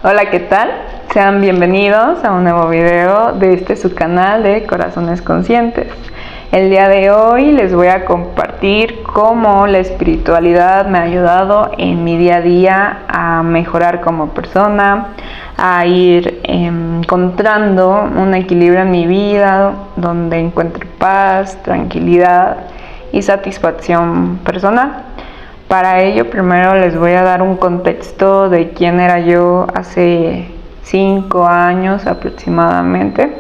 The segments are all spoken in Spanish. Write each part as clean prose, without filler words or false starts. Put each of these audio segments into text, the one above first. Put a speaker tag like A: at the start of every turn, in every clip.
A: Hola, ¿qué tal? Sean bienvenidos a un nuevo video de su canal de Corazones Conscientes. El día de hoy les voy a compartir cómo la espiritualidad me ha ayudado en mi día a día a mejorar como persona, a ir encontrando un equilibrio en mi vida donde encuentre paz, tranquilidad y satisfacción personal. Para ello, primero les voy a dar un contexto de quién era yo hace 5 años aproximadamente.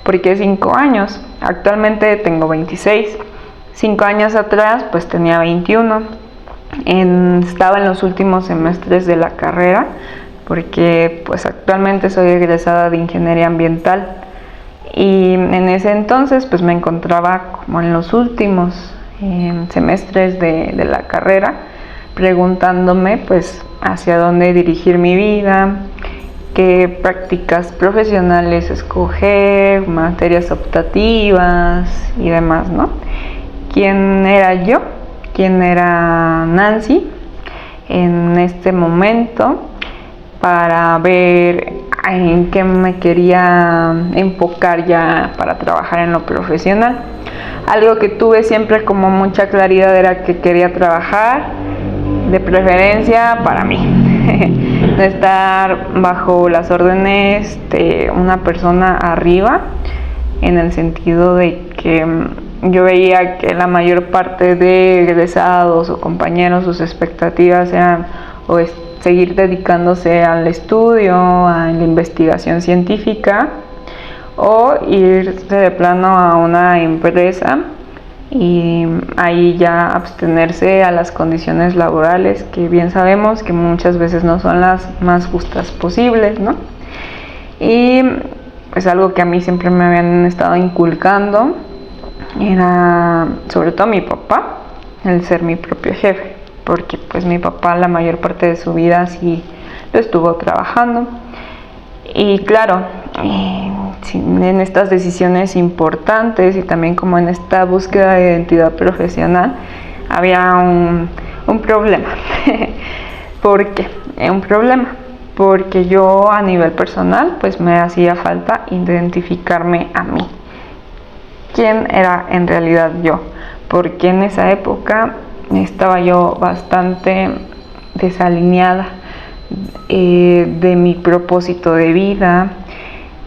A: ¿Por qué 5 años? Actualmente tengo 26. 5 años atrás, pues tenía 21. Estaba en los últimos semestres de la carrera, porque pues actualmente soy egresada de Ingeniería Ambiental. Y en ese entonces, pues me encontraba como en los últimos semestres de la carrera, preguntándome pues hacia dónde dirigir mi vida, qué prácticas profesionales escoger, materias optativas y demás, ¿no? ¿Quién era yo? ¿Quién era Nancy en este momento? Para ver en qué me quería enfocar ya para trabajar en lo profesional. Algo que tuve siempre como mucha claridad era que quería trabajar de preferencia para mí, no estar bajo las órdenes de una persona arriba, en el sentido de que yo veía que la mayor parte de egresados o compañeros, sus expectativas eran o seguir dedicándose al estudio, a la investigación científica, o irse de plano a una empresa y ahí ya abstenerse a las condiciones laborales, que bien sabemos que muchas veces no son las más justas posibles, ¿no? Y pues algo que a mí siempre me habían estado inculcando era, sobre todo mi papá, el ser mi propio jefe, porque pues mi papá la mayor parte de su vida sí lo estuvo trabajando. Y claro, en estas decisiones importantes y también como en esta búsqueda de identidad profesional había un problema. ¿Por qué? Un problema porque yo a nivel personal pues me hacía falta identificarme a mí. ¿Quién era en realidad yo? Porque en esa época estaba yo bastante desalineada de mi propósito de vida,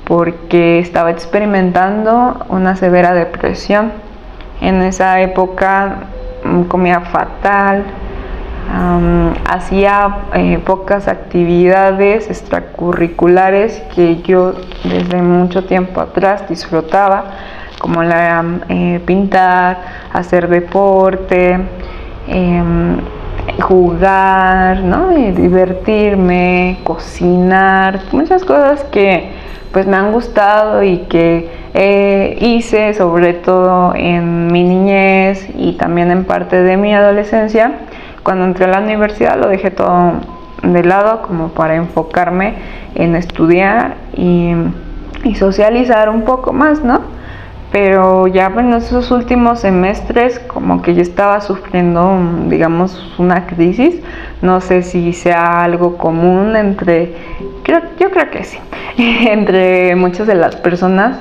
A: porque estaba experimentando una severa depresión. En esa época comía fatal, hacía pocas actividades extracurriculares que yo desde mucho tiempo atrás disfrutaba, como pintar, hacer deporte, jugar, ¿no? Y divertirme, cocinar, muchas cosas que pues me han gustado y que hice sobre todo en mi niñez y también en parte de mi adolescencia. Cuando entré a la universidad lo dejé todo de lado como para enfocarme en estudiar y socializar un poco más, ¿no? Pero ya en esos últimos semestres como que yo estaba sufriendo, digamos, una crisis. No sé si sea algo común yo creo que sí, entre muchas de las personas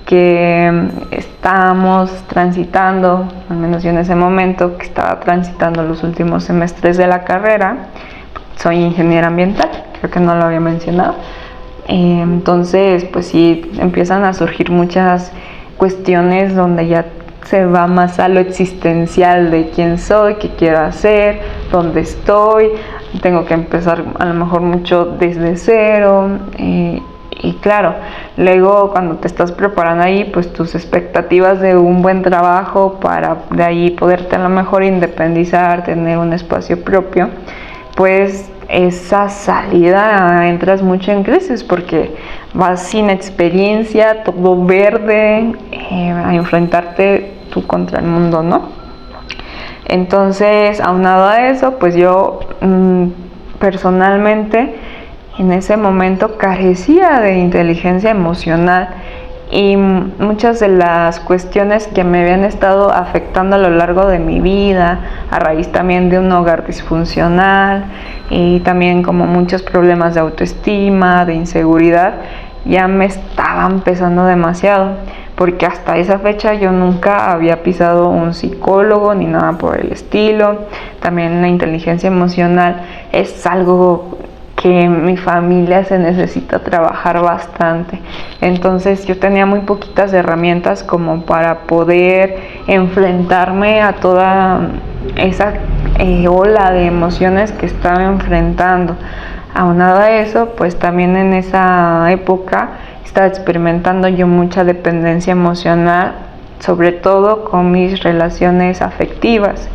A: que estamos transitando, al menos yo en ese momento que estaba transitando los últimos semestres de la carrera. Soy ingeniera ambiental, creo que no lo había mencionado. Entonces, pues sí, empiezan a surgir muchas cuestiones donde ya se va más a lo existencial de quién soy, qué quiero hacer, dónde estoy. Tengo que empezar a lo mejor mucho desde cero. Y claro, luego cuando te estás preparando ahí, pues tus expectativas de un buen trabajo para de ahí poderte a lo mejor independizar, tener un espacio propio, pues esa salida entras mucho en crisis porque vas sin experiencia, todo verde, a enfrentarte tú contra el mundo, ¿no? Entonces, aunado a eso, pues yo personalmente en ese momento carecía de inteligencia emocional y muchas de las cuestiones que me habían estado afectando a lo largo de mi vida, a raíz también de un hogar disfuncional y también como muchos problemas de autoestima, de inseguridad, ya me estaban pesando demasiado, porque hasta esa fecha yo nunca había pisado un psicólogo ni nada por el estilo. También la inteligencia emocional es algo que en mi familia se necesita trabajar bastante. Entonces yo tenía muy poquitas herramientas como para poder enfrentarme a toda esa ola de emociones que estaba enfrentando. Aunado a eso, pues también en esa época estaba experimentando yo mucha dependencia emocional, sobre todo con mis relaciones afectivas.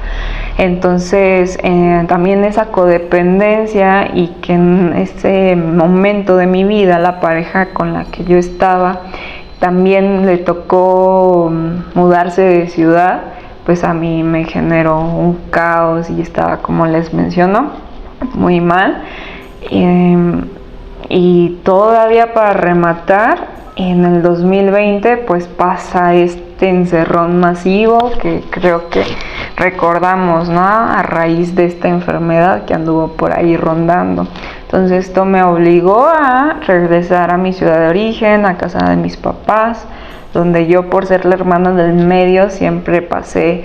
A: Entonces también esa codependencia, y que en ese momento de mi vida la pareja con la que yo estaba también le tocó mudarse de ciudad, pues a mí me generó un caos y estaba, como les menciono, muy mal. Y todavía para rematar, en el 2020 pues pasa este encerrón masivo que creo que recordamos, ¿no? A raíz de esta enfermedad que anduvo por ahí rondando. Entonces esto me obligó a regresar a mi ciudad de origen, a casa de mis papás, donde yo, por ser la hermana del medio, siempre pasé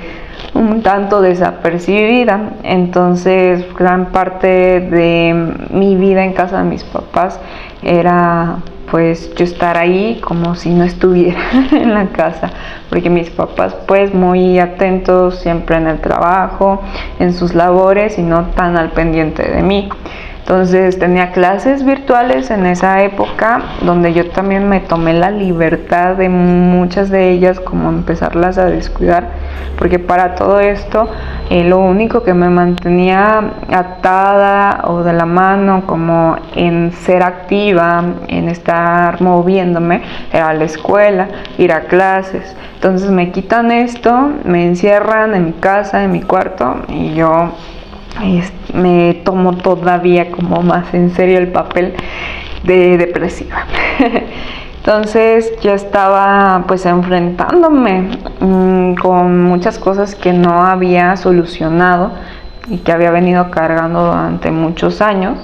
A: un tanto desapercibida. Entonces gran parte de mi vida en casa de mis papás era pues yo estar ahí como si no estuviera en la casa, porque mis papás pues muy atentos siempre en el trabajo, en sus labores, y no tan al pendiente de mí. Entonces tenía clases virtuales en esa época, donde yo también me tomé la libertad de muchas de ellas como empezarlas a descuidar, porque para todo esto lo único que me mantenía atada o de la mano como en ser activa, en estar moviéndome, era la escuela, ir a clases. Entonces me quitan esto, me encierran en mi casa, en mi cuarto, y yo me tomo todavía como más en serio el papel de depresiva. Entonces yo estaba pues enfrentándome con muchas cosas que no había solucionado y que había venido cargando durante muchos años,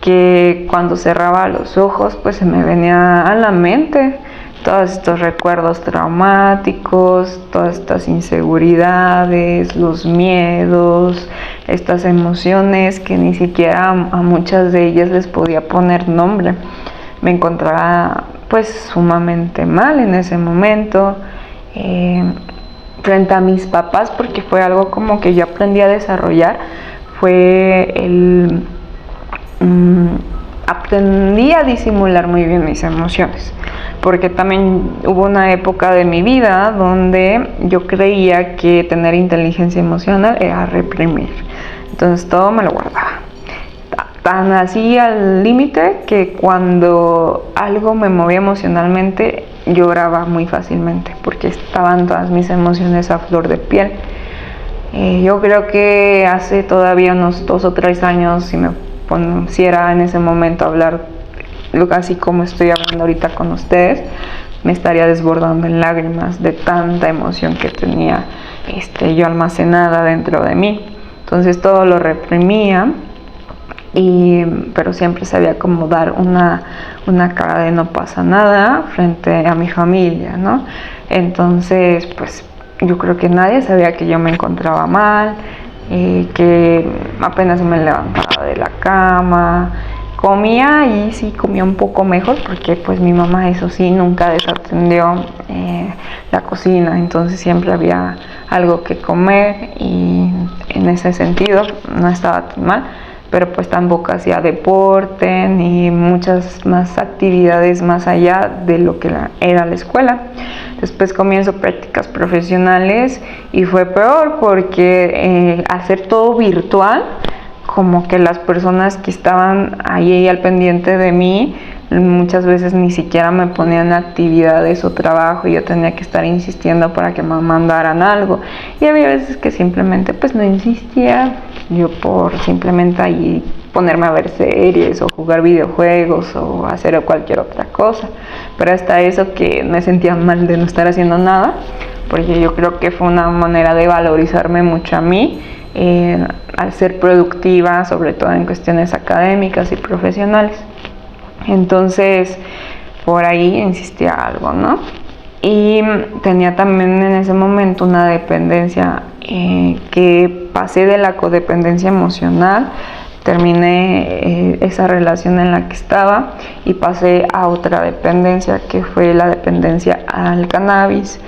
A: que cuando cerraba los ojos pues se me venía a la mente todos estos recuerdos traumáticos, todas estas inseguridades, los miedos, estas emociones que ni siquiera a muchas de ellas les podía poner nombre. Me encontraba pues sumamente mal en ese momento, frente a mis papás, porque fue algo como que yo aprendí a desarrollar, fue el aprendí a disimular muy bien mis emociones, porque también hubo una época de mi vida donde yo creía que tener inteligencia emocional era reprimir, entonces todo me lo guardaba, tan así al límite que cuando algo me movía emocionalmente lloraba muy fácilmente, porque estaban todas mis emociones a flor de piel. Yo creo que hace todavía unos 2 o 3 años, si me pusiera en ese momento a hablar así como estoy hablando ahorita con ustedes, me estaría desbordando en lágrimas de tanta emoción que tenía yo almacenada dentro de mí. Entonces todo lo reprimía, pero siempre sabía cómo dar una cara de no pasa nada frente a mi familia, ¿no? Entonces pues yo creo que nadie sabía que yo me encontraba mal, que apenas me levantaba de la cama, comía, y sí comía un poco mejor, porque pues mi mamá, eso sí, nunca desatendió la cocina, entonces siempre había algo que comer, y en ese sentido no estaba tan mal, pero pues tampoco hacía deporte ni muchas más actividades más allá de lo que era la escuela. Después comienzo prácticas profesionales y fue peor, porque hacer todo virtual, como que las personas que estaban ahí al pendiente de mí muchas veces ni siquiera me ponían actividades o trabajo, y yo tenía que estar insistiendo para que me mandaran algo, y había veces que simplemente pues no insistía, yo por simplemente ahí ponerme a ver series o jugar videojuegos o hacer cualquier otra cosa. Pero hasta eso que me sentía mal de no estar haciendo nada, porque yo creo que fue una manera de valorizarme mucho a mí, al ser productiva, sobre todo en cuestiones académicas y profesionales. Entonces, por ahí insistía algo, ¿no? Y tenía también en ese momento una dependencia, que pasé de la codependencia emocional, terminé esa relación en la que estaba y pasé a otra dependencia, que fue la dependencia al cannabis.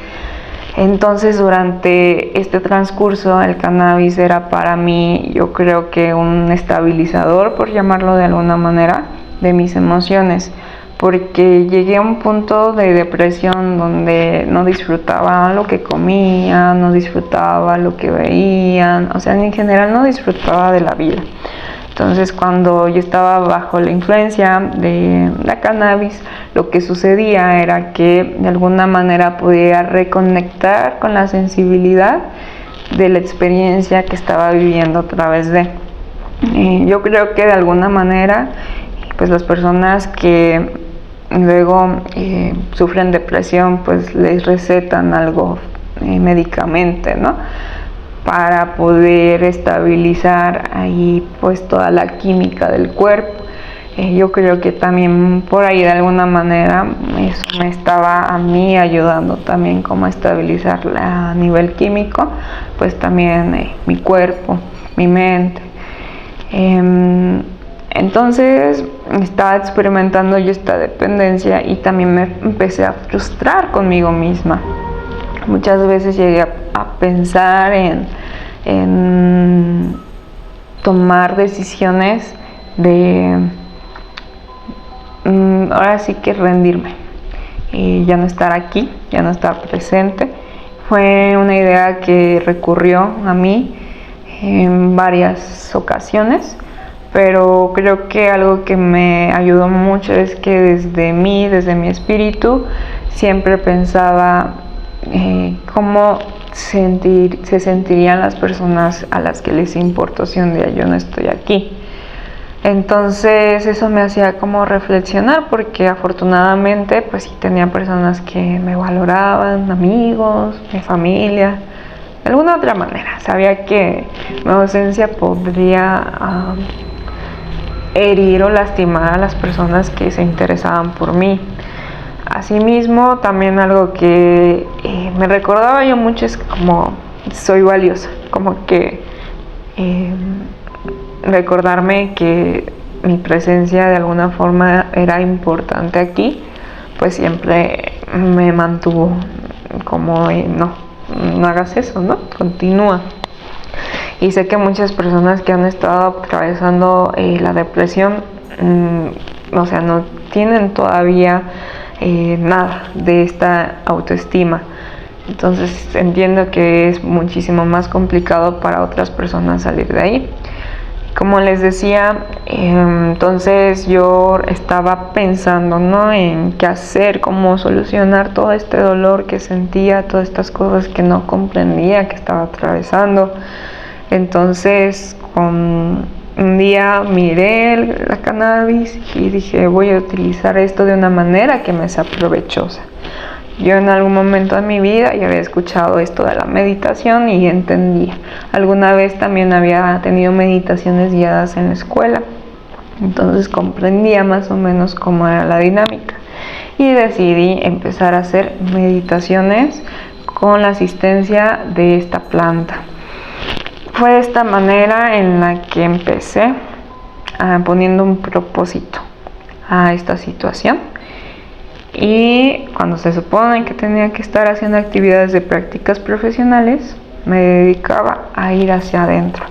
A: Entonces, durante este transcurso, el cannabis era para mí, yo creo que un estabilizador, por llamarlo de alguna manera, de mis emociones, porque llegué a un punto de depresión donde no disfrutaba lo que comía, no disfrutaba lo que veía, o sea, en general no disfrutaba de la vida. Entonces, cuando yo estaba bajo la influencia de la cannabis, lo que sucedía era que de alguna manera podía reconectar con la sensibilidad de la experiencia que estaba viviendo a través de. Yo creo que de alguna manera, pues las personas que luego sufren depresión, pues les recetan algo médicamente, ¿no? Para poder estabilizar ahí pues toda la química del cuerpo. Yo creo que también por ahí de alguna manera eso me estaba a mí ayudando también como a estabilizar a nivel químico, pues también mi cuerpo, mi mente. Entonces estaba experimentando yo esta dependencia y también me empecé a frustrar conmigo misma. Muchas veces llegué a pensar en tomar decisiones de ahora sí que rendirme y ya no estar aquí, ya no estar presente. Fue una idea que recurrió a mí en varias ocasiones, pero creo que algo que me ayudó mucho es que desde mi espíritu, siempre pensaba cómo se sentirían las personas a las que les importó si un día yo no estoy aquí. Entonces eso me hacía como reflexionar, porque afortunadamente pues sí tenía personas que me valoraban, amigos, mi familia, de alguna otra manera. Sabía que mi ausencia podría herir o lastimar a las personas que se interesaban por mí. Asimismo, también algo que me recordaba yo mucho es como soy valiosa, como que recordarme que mi presencia de alguna forma era importante aquí, pues siempre me mantuvo como no hagas eso, ¿no? Continúa. Y sé que muchas personas que han estado atravesando la depresión, o sea, no tienen todavía nada de esta autoestima. Entonces entiendo que es muchísimo más complicado para otras personas salir de ahí. Como les decía, entonces yo estaba pensando, ¿no?, en qué hacer, cómo solucionar todo este dolor que sentía, todas estas cosas que no comprendía que estaba atravesando. Entonces, un día miré la cannabis y dije, voy a utilizar esto de una manera que me sea provechosa. Yo en algún momento de mi vida ya había escuchado esto de la meditación y entendía. Alguna vez también había tenido meditaciones guiadas en la escuela, entonces comprendía más o menos cómo era la dinámica y decidí empezar a hacer meditaciones con la asistencia de esta planta. Fue de esta manera en la que empecé poniendo un propósito a esta situación. Y cuando se supone que tenía que estar haciendo actividades de prácticas profesionales, me dedicaba a ir hacia adentro.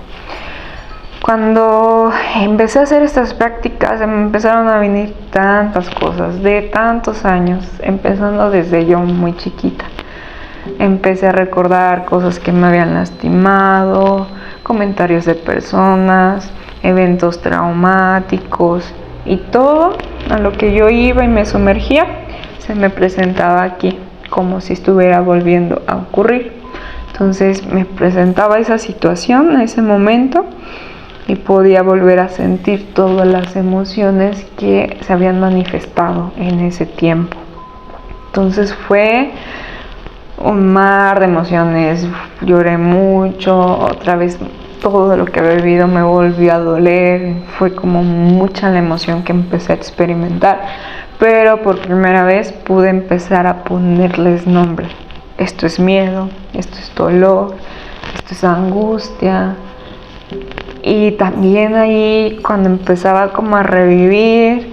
A: Cuando empecé a hacer estas prácticas, me empezaron a venir tantas cosas de tantos años, empezando desde yo muy chiquita. Empecé a recordar cosas que me habían lastimado, comentarios de personas, eventos traumáticos, y todo a lo que yo iba y me sumergía se me presentaba aquí como si estuviera volviendo a ocurrir. Entonces me presentaba esa situación, ese momento, y podía volver a sentir todas las emociones que se habían manifestado en ese tiempo. Entonces fue un mar de emociones, lloré mucho, otra vez todo lo que había vivido me volvió a doler, fue como mucha la emoción que empecé a experimentar, pero por primera vez pude empezar a ponerles nombre. Esto es miedo, esto es dolor, esto es angustia. Y también ahí cuando empezaba como a revivir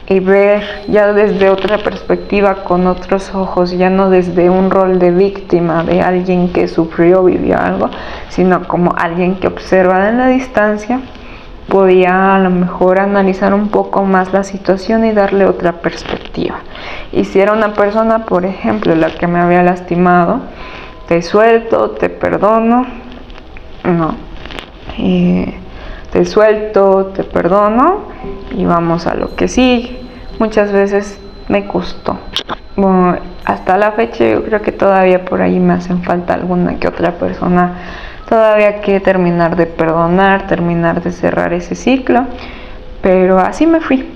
A: y ver ya desde otra perspectiva, con otros ojos, ya no desde un rol de víctima, de alguien que sufrió, vivió algo, sino como alguien que observa en la distancia, podía a lo mejor analizar un poco más la situación y darle otra perspectiva. Y si era una persona, por ejemplo, la que me había lastimado, te suelto, te perdono, no. Te suelto, te perdono y vamos a lo que sigue. Muchas veces me costó. Bueno, hasta la fecha yo creo que todavía por ahí me hacen falta alguna que otra persona. Todavía que terminar de perdonar, terminar de cerrar ese ciclo. Pero así me fui.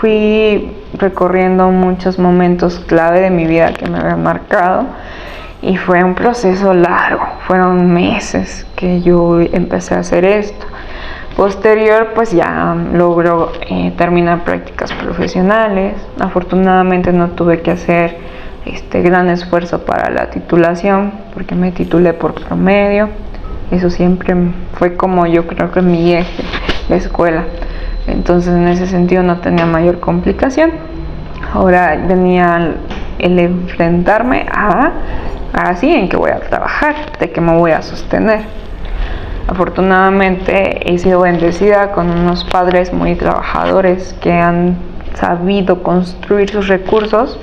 A: Fui recorriendo muchos momentos clave de mi vida que me habían marcado. Y fue un proceso largo. Fueron meses que yo empecé a hacer esto. Posterior, pues ya logro terminar prácticas profesionales. Afortunadamente no tuve que hacer gran esfuerzo para la titulación, porque me titulé por promedio. Eso siempre fue como yo creo que mi eje, la escuela. Entonces en ese sentido no tenía mayor complicación. Ahora venía el enfrentarme a así en que voy a trabajar, de que me voy a sostener. Afortunadamente he sido bendecida con unos padres muy trabajadores que han sabido construir sus recursos,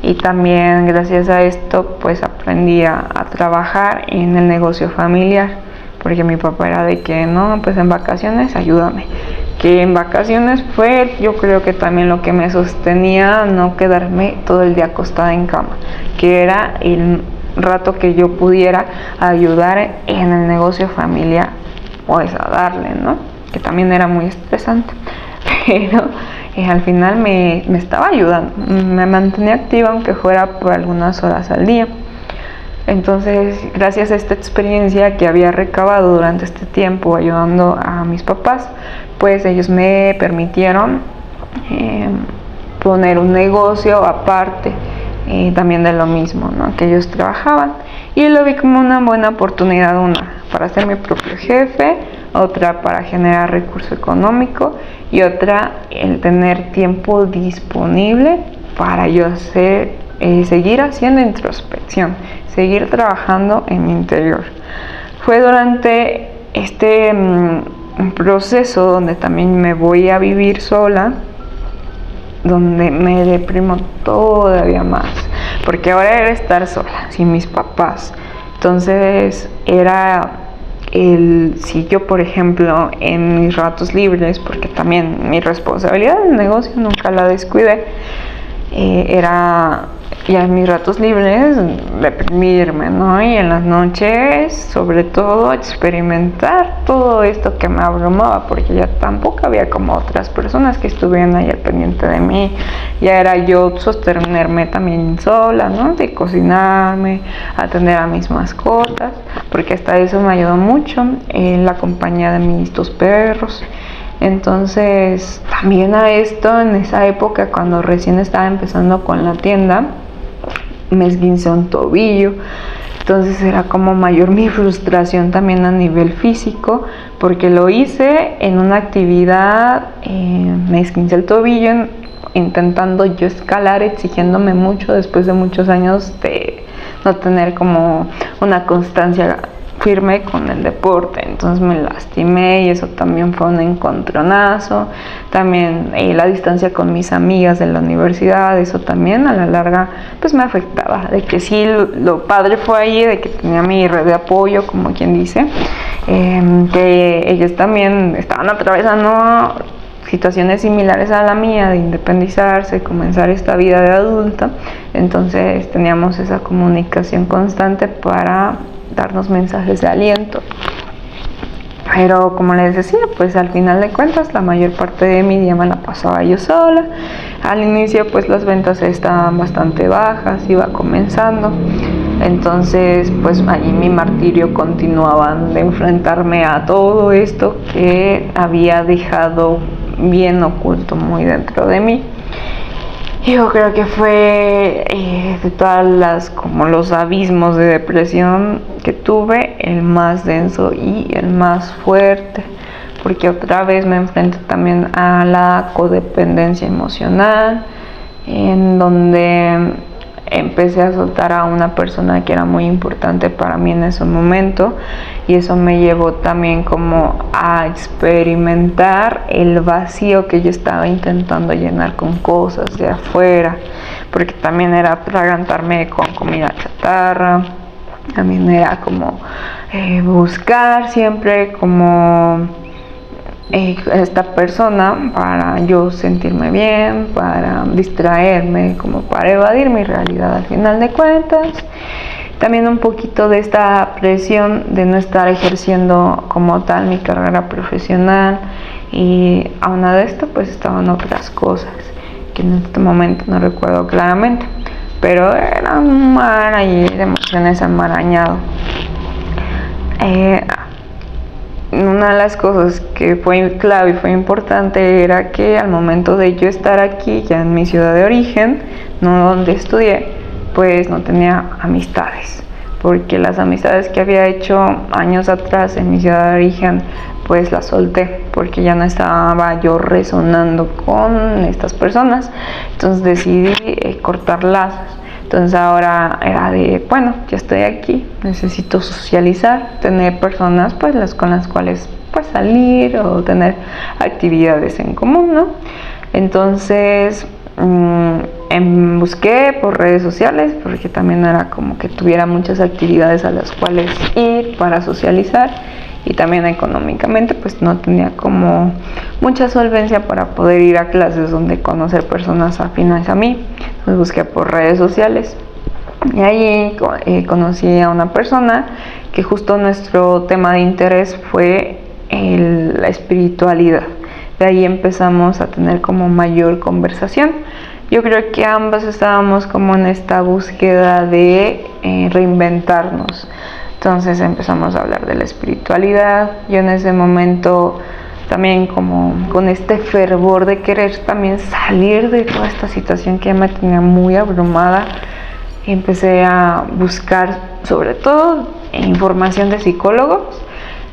A: y también gracias a esto pues aprendí a trabajar en el negocio familiar, porque mi papá era de que no, pues en vacaciones ayúdame, que en vacaciones fue yo creo que también lo que me sostenía, no quedarme todo el día acostada en cama, que era el rato que yo pudiera ayudar en el negocio familiar, pues a darle, ¿no? Que también era muy estresante, pero al final me estaba ayudando, me mantenía activa aunque fuera por algunas horas al día. Entonces, gracias a esta experiencia que había recabado durante este tiempo ayudando a mis papás, pues ellos me permitieron poner un negocio aparte, también de lo mismo, ¿no?, que ellos trabajaban, y lo vi como una buena oportunidad, una para ser mi propio jefe, otra para generar recurso económico, y otra el tener tiempo disponible para yo seguir haciendo introspección, seguir trabajando en mi interior. Fue durante este proceso donde también me voy a vivir sola, donde me deprimo todavía más, porque ahora era estar sola, sin mis papás. Entonces era si yo, por ejemplo, en mis ratos libres, porque también mi responsabilidad del negocio nunca la descuidé, era ya en mis ratos libres deprimirme, ¿no? Y en las noches, sobre todo, experimentar todo esto que me abrumaba, porque ya tampoco había como otras personas que estuvieran ahí al pendiente de mí. Ya era yo sostenerme también sola, ¿no? De cocinarme, atender a mis mascotas, porque hasta eso me ayudó mucho, la compañía de mis dos perros. Entonces, también a esto, en esa época, cuando recién estaba empezando con la tienda, me esguincé un tobillo. Entonces era como mayor mi frustración también a nivel físico, porque lo hice en una actividad, me esguincé el tobillo intentando yo escalar, exigiéndome mucho después de muchos años de no tener como una constancia firme con el deporte. Entonces me lastimé y eso también fue un encontronazo. También la distancia con mis amigas de la universidad, eso también a la larga pues me afectaba, de que sí, lo padre fue ahí, de que tenía mi red de apoyo, como quien dice, que ellos también estaban atravesando situaciones similares a la mía, de independizarse, comenzar esta vida de adulta. Entonces teníamos esa comunicación constante para darnos mensajes de aliento. Pero como les decía, pues al final de cuentas la mayor parte de mi día me la pasaba yo sola. Al inicio pues las ventas estaban bastante bajas, iba comenzando. Entonces pues ahí mi martirio continuaba de enfrentarme a todo esto que había dejado bien oculto muy dentro de mí. Yo creo que fue de todas las, como los abismos de depresión que tuve, el más denso y el más fuerte, porque otra vez me enfrenté también a la codependencia emocional, en donde empecé a soltar a una persona que era muy importante para mí en ese momento, y eso me llevó también como a experimentar el vacío que yo estaba intentando llenar con cosas de afuera, porque también era atragantarme con comida chatarra, también era como buscar siempre como esta persona para yo sentirme bien, para distraerme, como para evadir mi realidad al final de cuentas. También un poquito de esta presión de no estar ejerciendo como tal mi carrera profesional, y aunado de esto pues estaban otras cosas que en este momento no recuerdo claramente, pero era un mar ahí de emociones enmarañado. Una de las cosas que fue clave y fue importante era que al momento de yo estar aquí, ya en mi ciudad de origen, no donde estudié, pues no tenía amistades, porque las amistades que había hecho años atrás en mi ciudad de origen, pues las solté, porque ya no estaba yo resonando con estas personas. Entonces decidí cortar lazos. Entonces ahora era de, bueno, ya estoy aquí, necesito socializar, tener personas pues con las cuales pues salir o tener actividades en común, ¿no? Entonces busqué por redes sociales, porque también era como que tuviera muchas actividades a las cuales ir para socializar, y también económicamente pues no tenía como mucha solvencia para poder ir a clases donde conocer personas afines a mí. Entonces busqué por redes sociales, y ahí conocí a una persona que justo nuestro tema de interés fue la espiritualidad. De ahí empezamos a tener como mayor conversación. Yo creo que ambas estábamos como en esta búsqueda de reinventarnos. Entonces empezamos a hablar de la espiritualidad. Yo en ese momento también como con este fervor de querer también salir de toda esta situación que me tenía muy abrumada, empecé a buscar sobre todo información de psicólogos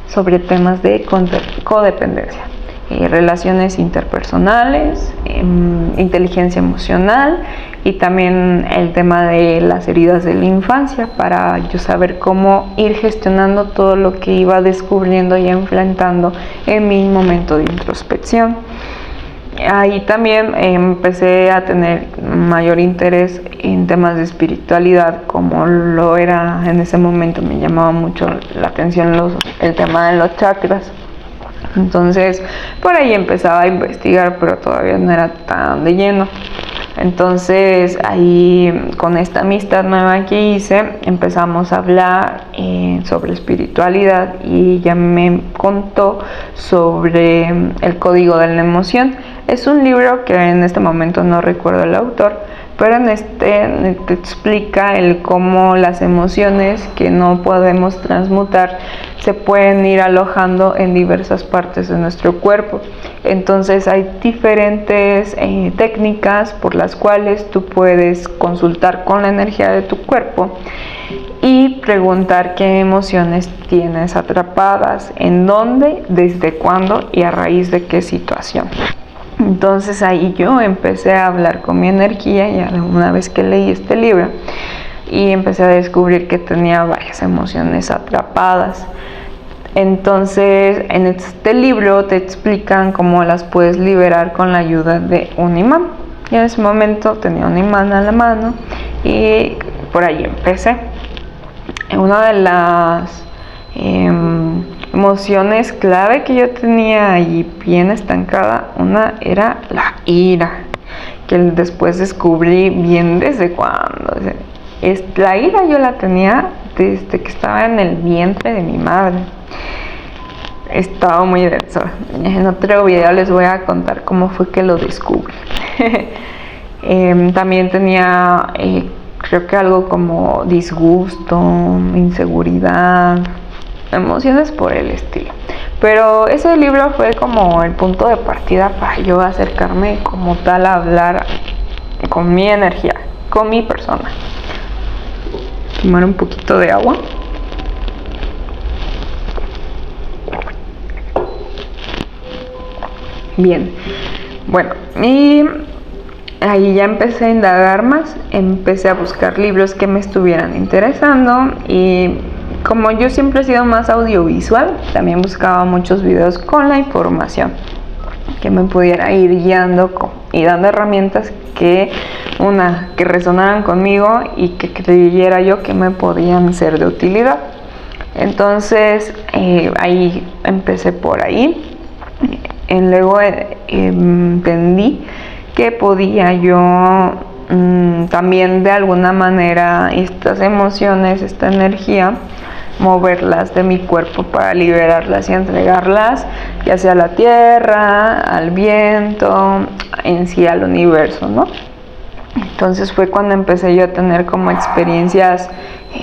A: sobre temas de codependencia, relaciones interpersonales, inteligencia emocional, y también el tema de las heridas de la infancia, para yo saber cómo ir gestionando todo lo que iba descubriendo y enfrentando en mi momento de introspección. Ahí también empecé a tener mayor interés en temas de espiritualidad, como lo era en ese momento. Me llamaba mucho la atención el tema de los chakras. Entonces por ahí empezaba a investigar, pero todavía no era tan de lleno. Entonces ahí, con esta amistad nueva que hice, empezamos a hablar sobre espiritualidad, y ella me contó sobre el código de la emoción. Es un libro que en este momento no recuerdo el autor, pero en este te explica el cómo las emociones que no podemos transmutar se pueden ir alojando en diversas partes de nuestro cuerpo. Entonces hay diferentes técnicas por las cuales tú puedes consultar con la energía de tu cuerpo y preguntar qué emociones tienes atrapadas, en dónde, desde cuándo y a raíz de qué situación. Entonces ahí yo empecé a hablar con mi energía, ya una vez que leí este libro, y empecé a descubrir que tenía varias emociones atrapadas. Entonces en este libro te explican cómo las puedes liberar con la ayuda de un imán. Y en ese momento tenía un imán a la mano, y por ahí empecé. Una de las emociones clave que yo tenía ahí bien estancada, una era la ira, que después descubrí bien desde cuándo. La ira yo la tenía desde que estaba en el vientre de mi madre. estaba muy denso. En otro video les voy a contar cómo fue que lo descubrí. También tenía, creo que algo como disgusto, inseguridad, emociones por el estilo. Pero ese libro fue como el punto de partida para yo acercarme como tal a hablar con mi energía, con mi persona. Tomar un poquito de agua. Bien, bueno, y ahí ya empecé a indagar más, empecé a buscar libros que me estuvieran interesando y como yo siempre he sido más audiovisual, también buscaba muchos videos con la información que me pudiera ir guiando y dando herramientas que resonaran conmigo y que creyera yo que me podían ser de utilidad. Entonces ahí empecé por ahí. Luego entendí que podía yo también de alguna manera estas emociones, esta energía, moverlas de mi cuerpo para liberarlas y entregarlas ya sea a la tierra, al viento, en sí al universo, ¿no? Entonces fue cuando empecé yo a tener como experiencias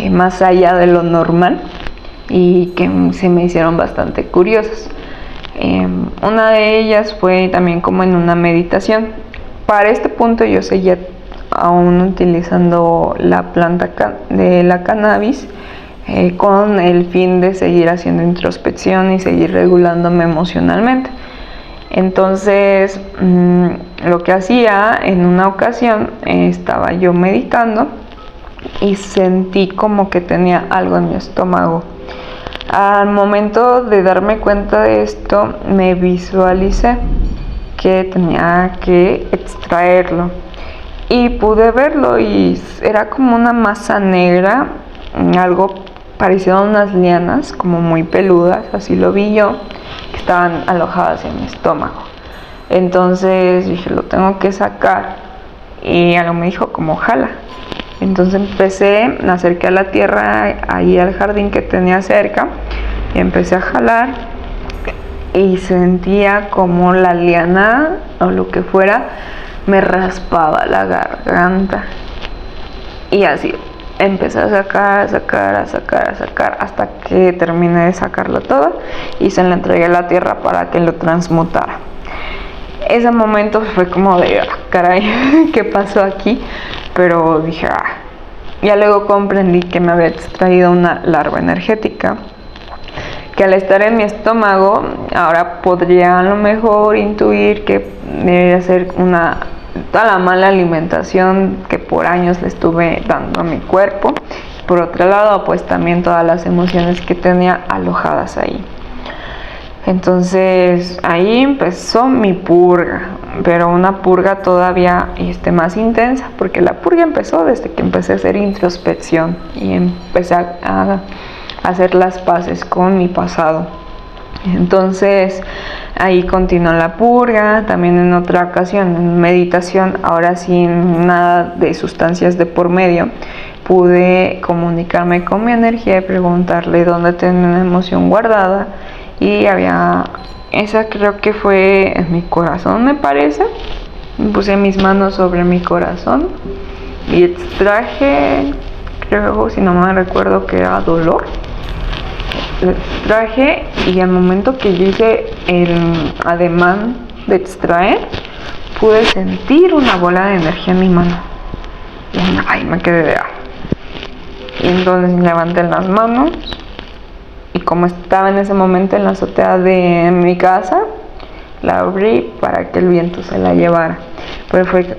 A: más allá de lo normal y que se me hicieron bastante curiosas. Una de ellas fue también como en una meditación. Para este punto yo seguía aún utilizando la planta de la cannabis con el fin de seguir haciendo introspección y seguir regulándome emocionalmente. Entonces lo que hacía en una ocasión, estaba yo meditando y sentí como que tenía algo en mi estómago. Al momento de darme cuenta de esto, me visualicé que tenía que extraerlo y pude verlo y era como una masa negra, algo parecido a unas lianas, como muy peludas, así lo vi yo, que estaban alojadas en mi estómago. Entonces dije, lo tengo que sacar, y algo me dijo como jala. Entonces me acerqué a la tierra, ahí al jardín que tenía cerca, y empecé a jalar y sentía como la liana o lo que fuera me raspaba la garganta. Y así empecé a sacar hasta que terminé de sacarlo todo y se lo entregué a la tierra para que lo transmutara. Ese momento fue como de, caray, ¿qué pasó aquí? Pero dije, ya luego comprendí que me había extraído una larva energética, que al estar en mi estómago, ahora podría a lo mejor intuir que debería ser toda la mala alimentación que por años le estuve dando a mi cuerpo. Por otro lado, pues también todas las emociones que tenía alojadas ahí. Entonces ahí empezó mi purga, pero una purga todavía más intensa, porque la purga empezó desde que empecé a hacer introspección y empecé a hacer las paces con mi pasado. Entonces ahí continuó la purga. También en otra ocasión, en meditación, ahora sin nada de sustancias de por medio, pude comunicarme con mi energía y preguntarle dónde tenía una emoción guardada. Y esa creo que fue en mi corazón, me parece. Puse mis manos sobre mi corazón y extraje, creo, si no me recuerdo, que era dolor. Lo extraje y al momento que yo hice el ademán de extraer, pude sentir una bola de energía en mi mano. Y me quedé de Y entonces levanté las manos. Y como estaba en ese momento en la azotea de mi casa, la abrí para que el viento se la llevara. Pero fue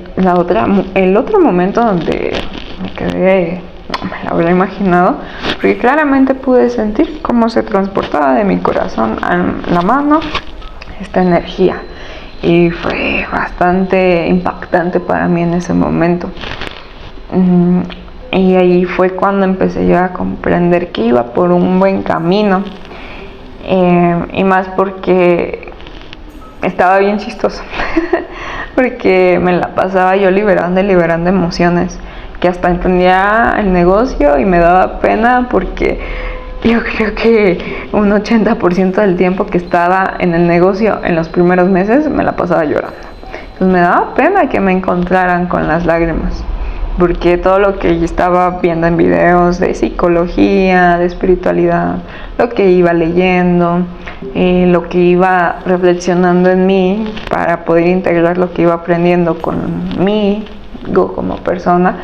A: el otro momento donde me quedé, no me lo habría imaginado, porque claramente pude sentir cómo se transportaba de mi corazón a la mano esta energía. Y fue bastante impactante para mí en ese momento. Y ahí fue cuando empecé yo a comprender que iba por un buen camino. Y más porque estaba bien chistoso. Porque me la pasaba yo liberando emociones. Que hasta entendía el negocio y me daba pena porque yo creo que un 80% del tiempo que estaba en el negocio en los primeros meses me la pasaba llorando. Entonces me daba pena que me encontraran con las lágrimas, porque todo lo que yo estaba viendo en videos de psicología, de espiritualidad, lo que iba leyendo, lo que iba reflexionando en mí para poder integrar lo que iba aprendiendo con mí como persona,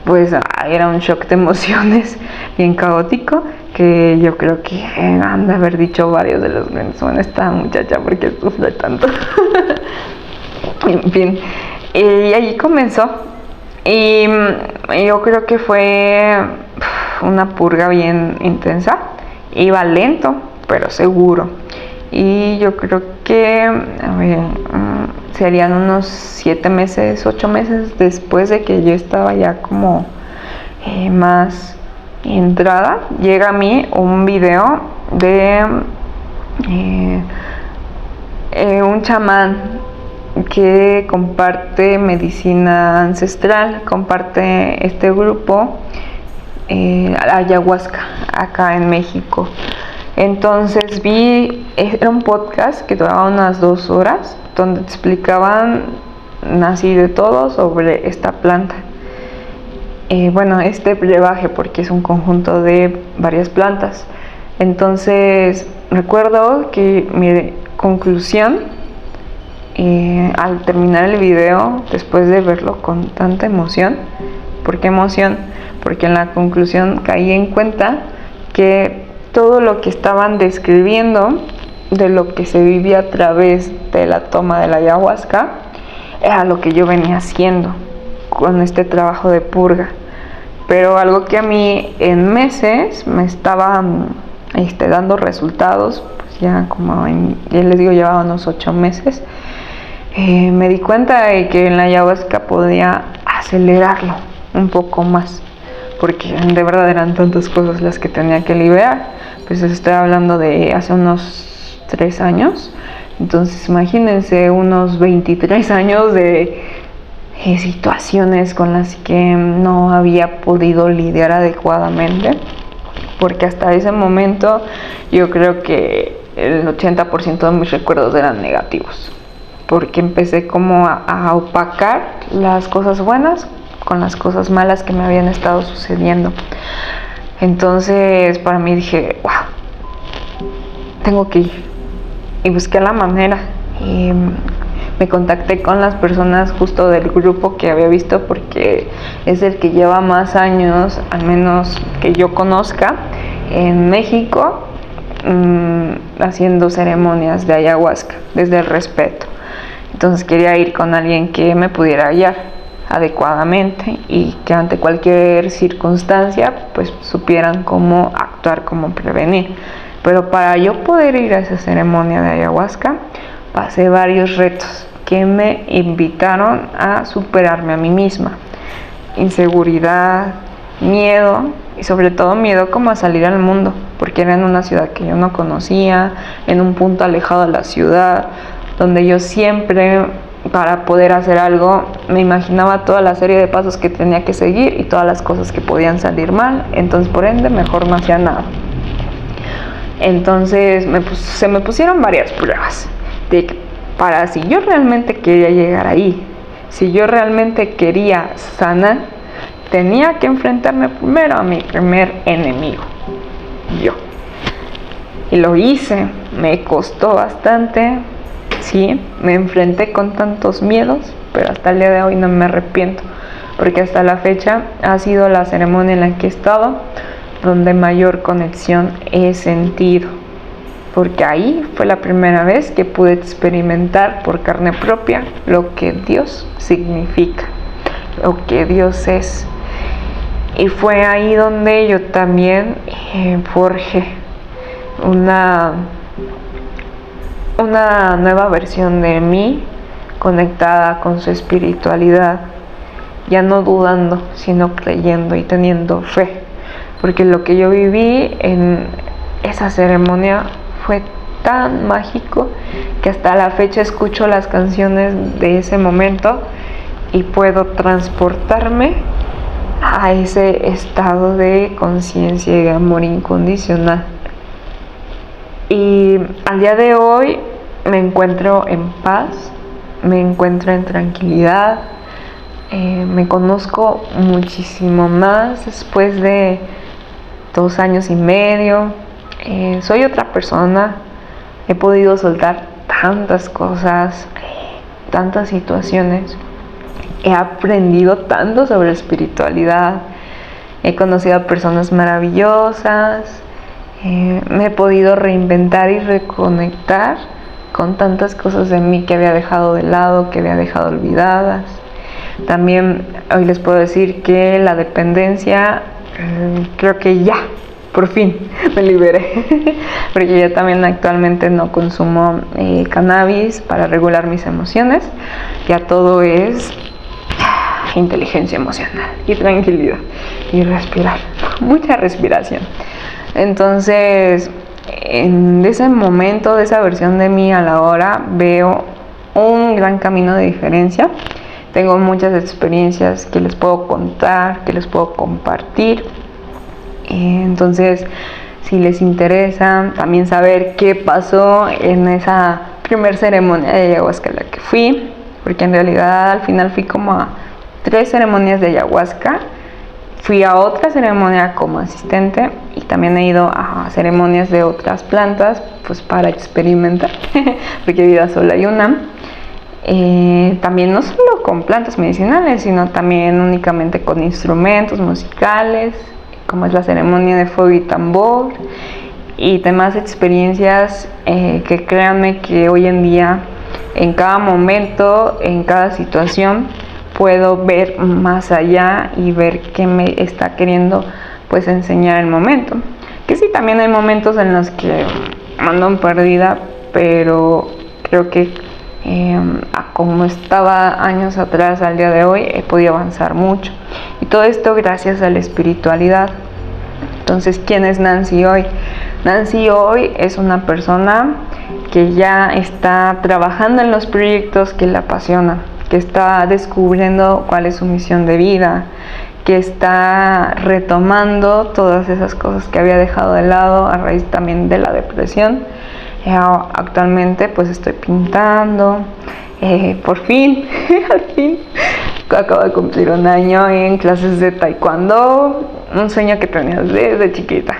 A: pues era un shock de emociones bien caótico, que yo creo que han de haber dicho varios de los grandes, bueno, esta muchacha, porque sufre tanto. En fin, y allí comenzó. Y yo creo que fue una purga bien intensa. Iba lento, pero seguro. Y yo creo que, a ver, serían unos 7 meses, 8 meses después de que yo estaba ya como más entrada, llega a mí un video de un chamán que comparte medicina ancestral, comparte este grupo ayahuasca acá en México. Entonces era un podcast que duraba unas 2 horas, donde te explicaban así de todo sobre esta planta. Este brebaje, porque es un conjunto de varias plantas. Entonces recuerdo que mi conclusión, al terminar el video, después de verlo con tanta emoción, ¿por qué emoción? Porque en la conclusión caí en cuenta que todo lo que estaban describiendo de lo que se vivía a través de la toma de la ayahuasca era lo que yo venía haciendo con este trabajo de purga. Pero algo que a mí en meses me estaba dando resultados, pues ya como ya les digo, llevaba unos 8 meses, me di cuenta de que en la ayahuasca podía acelerarlo un poco más, porque de verdad eran tantas cosas las que tenía que liberar. Pues estoy hablando de hace unos 3 años, entonces imagínense unos 23 años de situaciones con las que no había podido lidiar adecuadamente, porque hasta ese momento yo creo que el 80% de mis recuerdos eran negativos, porque empecé como a opacar las cosas buenas con las cosas malas que me habían estado sucediendo. Entonces para mí dije, wow, tengo que ir, y busqué la manera. Me contacté con las personas justo del grupo que había visto, porque es el que lleva más años, al menos que yo conozca, en México, haciendo ceremonias de ayahuasca desde el respeto. Entonces quería ir con alguien que me pudiera guiar adecuadamente y que ante cualquier circunstancia pues supieran cómo actuar, cómo prevenir. Pero para yo poder ir a esa ceremonia de ayahuasca, pasé varios retos que me invitaron a superarme a mí misma. Inseguridad, miedo, y sobre todo miedo como a salir al mundo, porque era en una ciudad que yo no conocía, en un punto alejado de la ciudad, donde yo siempre, para poder hacer algo, me imaginaba toda la serie de pasos que tenía que seguir y todas las cosas que podían salir mal. Entonces, por ende, mejor no hacía nada. Entonces se me pusieron varias pruebas para si yo realmente quería llegar ahí, si yo realmente quería sanar, tenía que enfrentarme primero a mi primer enemigo, yo. Y lo hice, me costó bastante, sí, me enfrenté con tantos miedos, pero hasta el día de hoy no me arrepiento, porque hasta la fecha ha sido la ceremonia en la que he estado donde mayor conexión he sentido, porque ahí fue la primera vez que pude experimentar por carne propia lo que Dios significa, lo que Dios es. Y fue ahí donde yo también forjé una nueva versión de mí, conectada con su espiritualidad, ya no dudando, sino creyendo y teniendo fe. Porque lo que yo viví en esa ceremonia fue tan mágico que hasta la fecha escucho las canciones de ese momento y puedo transportarme a ese estado de conciencia y de amor incondicional. Y al día de hoy me encuentro en paz, me encuentro en tranquilidad, me conozco muchísimo más después de 2 años y medio. Soy otra persona, he podido soltar tantas cosas, tantas situaciones, he aprendido tanto sobre espiritualidad, he conocido a personas maravillosas, me he podido reinventar y reconectar con tantas cosas de mí que había dejado de lado, que había dejado olvidadas. También hoy les puedo decir que la dependencia, creo que ya, por fin, me liberé. Porque yo también actualmente no consumo cannabis para regular mis emociones. Ya todo es inteligencia emocional y tranquilidad y respirar, mucha respiración. Entonces, en ese momento, de esa versión de mí a la hora, veo un gran camino de diferencia. Tengo muchas experiencias que les puedo contar, que les puedo compartir. Entonces, si les interesa también saber qué pasó en esa primer ceremonia de ayahuasca a la que fui, porque en realidad al final fui como a 3 ceremonias de ayahuasca. Fui a otra ceremonia como asistente y también he ido a ceremonias de otras plantas, pues para experimentar, porque vida sola hay una. También no solo con plantas medicinales, sino también únicamente con instrumentos musicales, como es la ceremonia de fuego y tambor, y demás experiencias que créanme que hoy en día, en cada momento, en cada situación, puedo ver más allá y ver qué me está queriendo pues enseñar el momento. Que sí, también hay momentos en los que ando en perdida, pero creo que como estaba años atrás al día de hoy, he podido avanzar mucho. Y todo esto gracias a la espiritualidad. Entonces, ¿quién es Nancy hoy? Nancy hoy es una persona que ya está trabajando en los proyectos que le apasionan, que está descubriendo cuál es su misión de vida, que está retomando todas esas cosas que había dejado de lado a raíz también de la depresión. Actualmente pues estoy pintando, por fin, al fin, acabo de cumplir 1 año en clases de taekwondo, un sueño que tenía desde chiquita.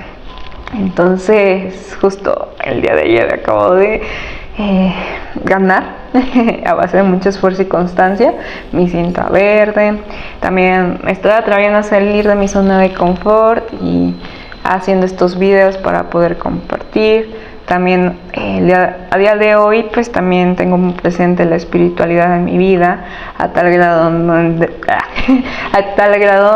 A: Entonces justo el día de ayer acabo de ganar a base de mucho esfuerzo y constancia mi cinta verde. También estoy atreviendo a salir de mi zona de confort y haciendo estos videos para poder compartir. También a día de hoy pues también tengo muy presente la espiritualidad en mi vida a tal grado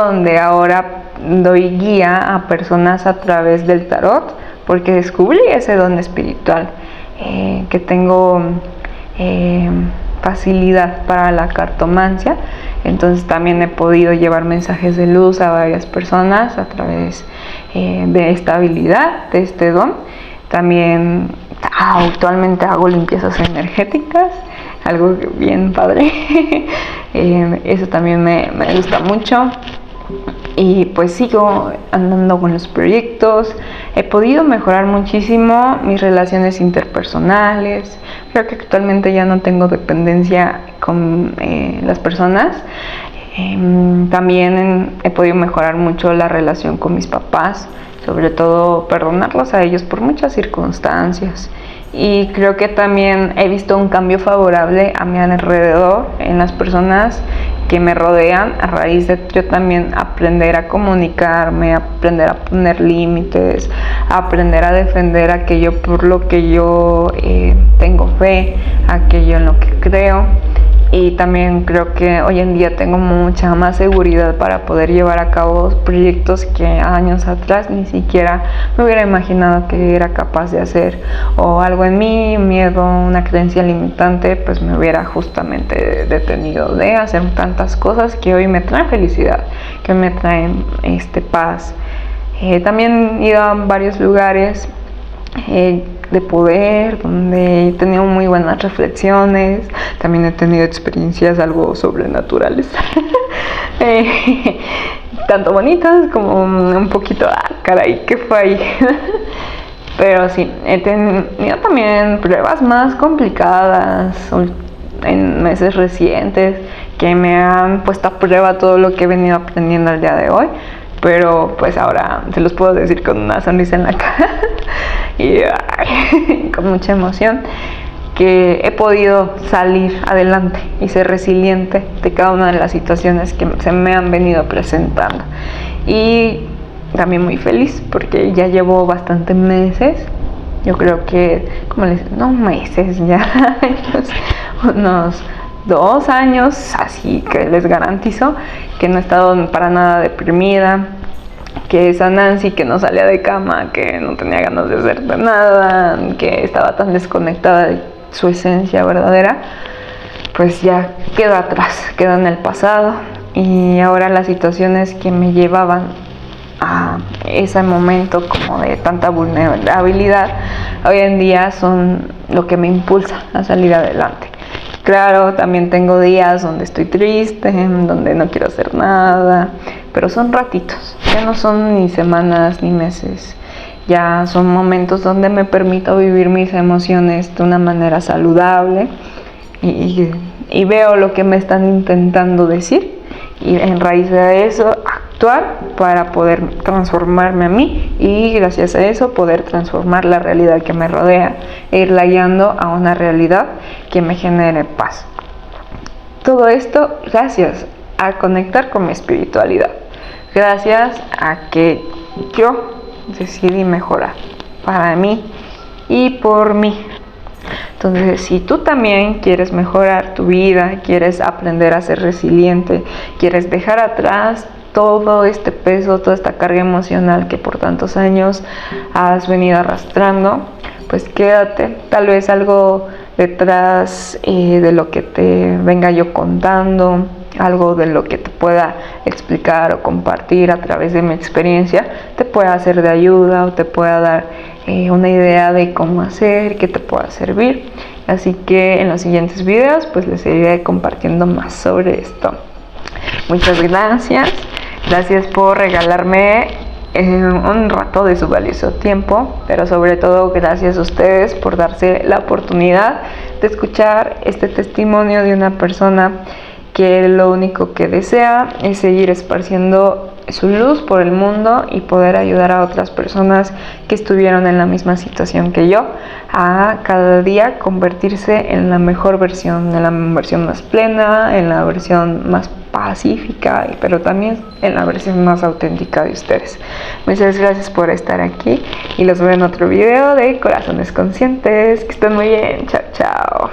A: donde ahora doy guía a personas a través del tarot, porque descubrí ese don espiritual, que tengo facilidad para la cartomancia. Entonces también he podido llevar mensajes de luz a varias personas a través de esta habilidad, de este don. También actualmente hago limpiezas energéticas, algo bien padre. Eso también me gusta mucho. Y pues sigo andando con los proyectos. He podido mejorar muchísimo mis relaciones interpersonales. Creo que actualmente ya no tengo dependencia con las personas. También he podido mejorar mucho la relación con mis papás, sobre todo perdonarlos a ellos por muchas circunstancias. Y creo que también he visto un cambio favorable a mi alrededor, en las personas que me rodean, a raíz de yo también aprender a comunicarme, aprender a poner límites, aprender a defender aquello por lo que yo tengo fe, aquello en lo que creo. Y también creo que hoy en día tengo mucha más seguridad para poder llevar a cabo proyectos que años atrás ni siquiera me hubiera imaginado que era capaz de hacer, o algo en mí, miedo, una creencia limitante, pues me hubiera justamente detenido de hacer tantas cosas que hoy me traen felicidad, que me traen paz. También he ido a varios lugares de poder, donde he tenido muy buenas reflexiones. También he tenido experiencias algo sobrenaturales Tanto bonitas como un poquito, caray, ¿qué fue ahí? Pero sí, he tenido también pruebas más complicadas en meses recientes que me han puesto a prueba todo lo que he venido aprendiendo al día de hoy. Pero pues ahora se los puedo decir con una sonrisa en la cara y con mucha emoción, que he podido salir adelante y ser resiliente de cada una de las situaciones que se me han venido presentando. Y también muy feliz porque ya llevo bastantes meses, yo creo que, como les no meses, ya años, unos 2 años, así que les garantizo que no he estado para nada deprimida, que esa Nancy que no salía de cama, que no tenía ganas de hacer nada, que estaba tan desconectada de su esencia verdadera, pues ya queda atrás, queda en el pasado. Y ahora las situaciones que me llevaban a ese momento como de tanta vulnerabilidad, hoy en día son lo que me impulsa a salir adelante. Claro, también tengo días donde estoy triste, donde no quiero hacer nada, pero son ratitos, ya no son ni semanas ni meses, ya son momentos donde me permito vivir mis emociones de una manera saludable y veo lo que me están intentando decir y en raíz de eso actuar para poder transformarme a mí y gracias a eso poder transformar la realidad que me rodea e irla guiando a una realidad que me genere paz. Todo esto gracias a conectar con mi espiritualidad, gracias a que yo decidí mejorar para mí y por mí. Entonces, si tú también quieres mejorar tu vida, quieres aprender a ser resiliente, quieres dejar atrás todo este peso, toda esta carga emocional que por tantos años has venido arrastrando, pues quédate, tal vez algo detrás de lo que te venga yo contando, algo de lo que te pueda explicar o compartir a través de mi experiencia, te pueda ser de ayuda o te pueda dar una idea de cómo hacer, que te pueda servir. Así que en los siguientes videos pues les seguiré compartiendo más sobre esto. Muchas gracias. Gracias por regalarme un rato de su valioso tiempo, pero sobre todo gracias a ustedes por darse la oportunidad de escuchar este testimonio de una persona que lo único que desea es seguir esparciendo su luz por el mundo y poder ayudar a otras personas que estuvieron en la misma situación que yo a cada día convertirse en la mejor versión, en la versión más plena, en la versión más pacífica, pero también en la versión más auténtica de ustedes. Muchas gracias por estar aquí y los veo en otro video de Corazones Conscientes. Que estén muy bien. Chao, chao.